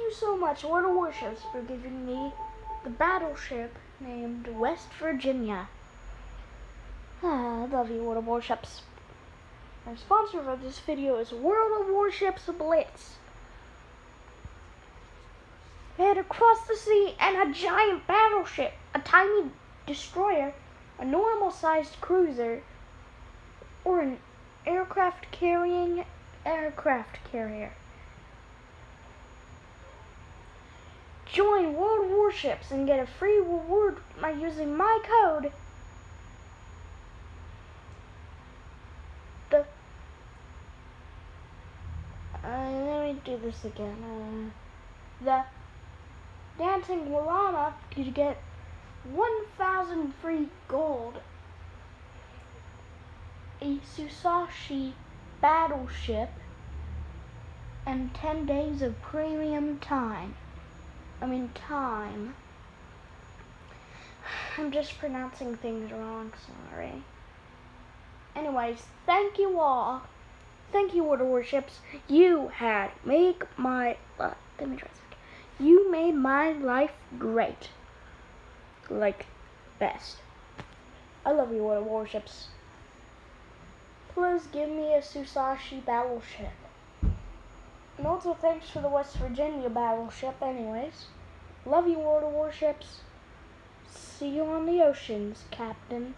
you so much, World of Warships, for giving me the battleship named West Virginia. I love you, World of Warships. Our sponsor for this video is World of Warships Blitz. Head across the sea and a giant battleship, a tiny destroyer, a normal-sized cruiser, or an aircraft carrier. Join World of Warships and get a free reward by using my code. Let me do this again. The Dancing Llama to get 1,000 free gold, a Susashi battleship, and 10 days of premium time. I'm just pronouncing things wrong, sorry. Anyways, thank you all. Thank you, World of Warships. You made my You made my life great. Like, best. I love you, World of Warships. Please give me a Susashi battleship. And also thanks for the West Virginia battleship anyways. Love you, World of Warships. See you on the oceans, captains.